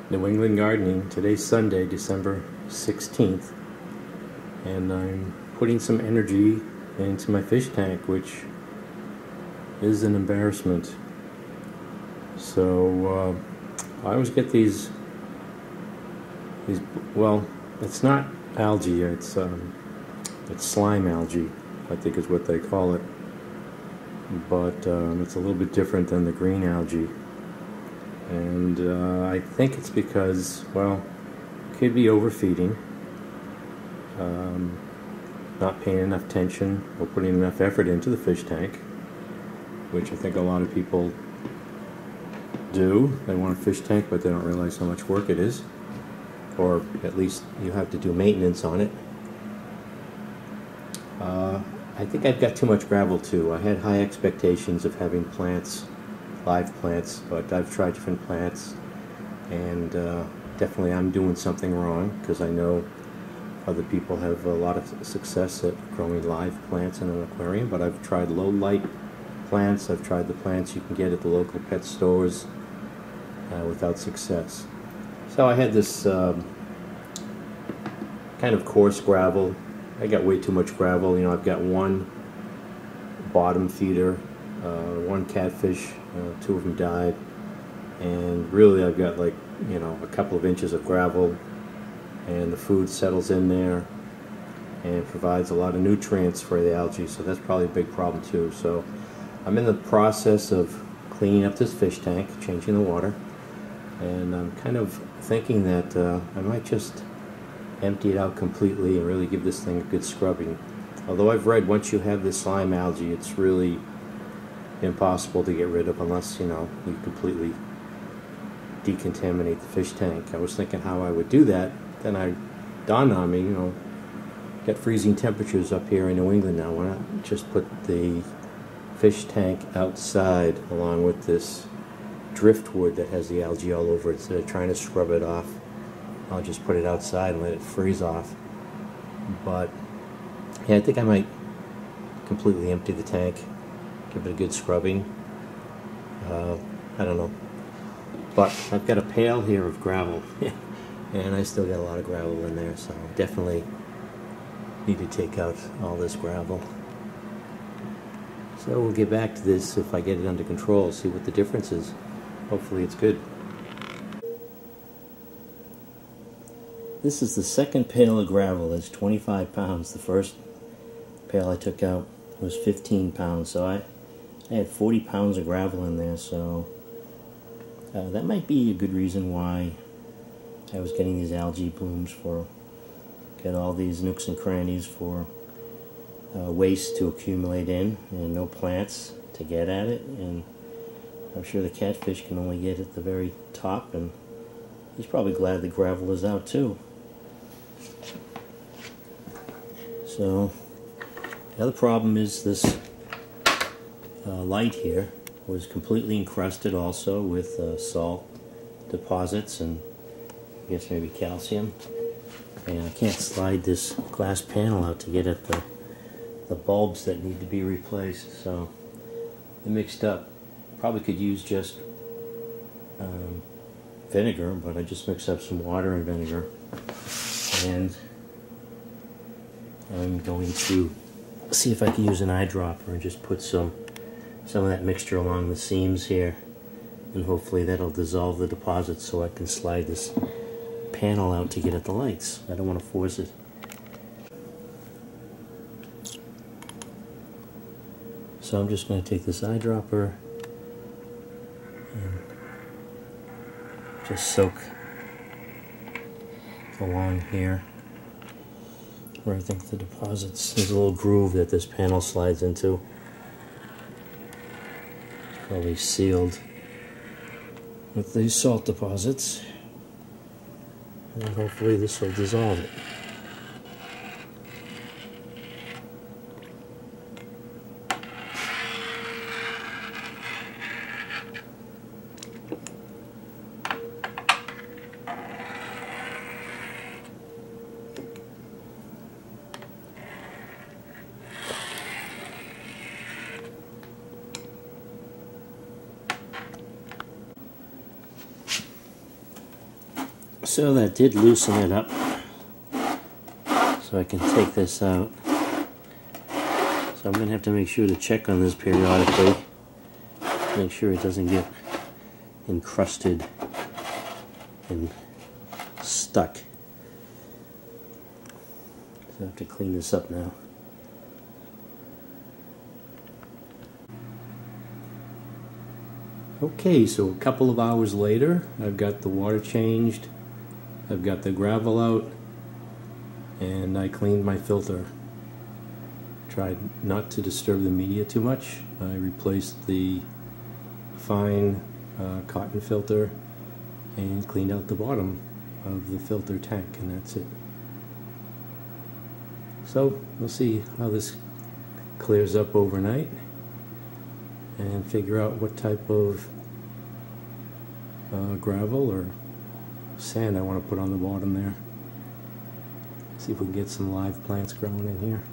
New England Gardening. Today's Sunday, December 16th, and I'm putting some energy into my fish tank, which is an embarrassment. So I always get these well, it's not algae, it's slime algae, I think is what they call it, but it's a little bit different than the green algae. And I think it's because, well, could be overfeeding, not paying enough attention or putting enough effort into the fish tank, which I think a lot of people do. They want a fish tank, but they don't realize how much work it is, or at least you have to do maintenance on it. I think I've got too much gravel too. I had high expectations of having plants, live plants, but I've tried different plants, and definitely I'm doing something wrong, because I know other people have a lot of success at growing live plants in an aquarium. But I've tried low light plants, I've tried the plants you can get at the local pet stores without success. So I had this kind of coarse gravel. I got way too much gravel. You know, I've got one bottom feeder, one catfish, two of them died, and really I've got, like, you know, a couple of inches of gravel, and the food settles in there and provides a lot of nutrients for the algae, so that's probably a big problem too. So I'm in the process of cleaning up this fish tank, changing the water, and I'm kind of thinking that I might just empty it out completely and really give this thing a good scrubbing. Although I've read once you have this slime algae, it's really impossible to get rid of unless, you know, you completely decontaminate the fish tank. I was thinking how I would do that. Then I dawned on me, you know, got freezing temperatures up here in New England now. Why not just put the fish tank outside along with this driftwood that has the algae all over it? Instead of trying to scrub it off, I'll just put it outside and let it freeze off. But yeah, I think I might completely empty the tank, give it a good scrubbing. I don't know. But I've got a pail here of gravel, and I still got a lot of gravel in there, so definitely need to take out all this gravel. So we'll get back to this if I get it under control, see what the difference is. Hopefully it's good. This is the second pail of gravel. It's 25 pounds. The first pail I took out was 15 pounds, so I had 40 pounds of gravel in there, so that might be a good reason why I was getting these algae blooms, get all these nooks and crannies for waste to accumulate in and no plants to get at it. And I'm sure the catfish can only get at the very top, and he's probably glad the gravel is out too. So the other problem is this light here was completely encrusted also with salt deposits and I guess maybe calcium, and I can't slide this glass panel out to get at the bulbs that need to be replaced, so they're mixed up. Probably could use just vinegar, but I just mixed up some water and vinegar, and I'm going to see if I can use an eyedropper and just put some of that mixture along the seams here, and hopefully that'll dissolve the deposits so I can slide this panel out to get at the lights. I don't want to force it. So I'm just going to take this eyedropper and just soak along here where I think the deposits, there's a little groove that this panel slides into. It's probably sealed with these salt deposits, and hopefully this will dissolve it. So that did loosen it up. So I can take this out. So I'm going to have to make sure to check on this periodically. Make sure it doesn't get encrusted and stuck. So I have to clean this up now. Okay, so a couple of hours later, I've got the water changed, I've got the gravel out, and I cleaned my filter. Tried not to disturb the media too much. I replaced the fine cotton filter and cleaned out the bottom of the filter tank, and that's it. So we'll see how this clears up overnight and figure out what type of gravel or sand I want to put on the bottom there. See if we can get some live plants growing in here.